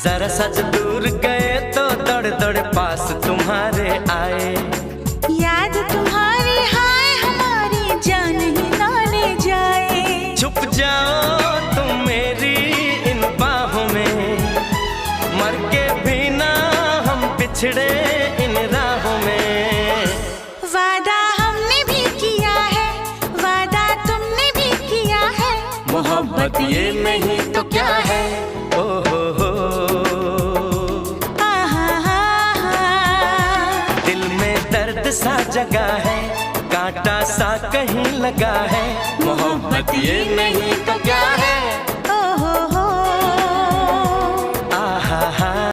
जरा सच दूर गए तो दौड़ दौड़ पास तुम्हारे आए। याद तुम्हारी हाय हमारी जान ही ना ले जाए। छुप जाओ तुम मेरी इन बाहों में, मर के भी ना हम पिछड़े इन राहों में। वादा हमने भी किया है, वादा तुमने भी किया है। मोहब्बत ये नहीं तो क्या है। ओ हो दिल में दर्द सा जगा है, कांटा सा कहीं लगा है। मोहब्बत ये नहीं तो क्या है।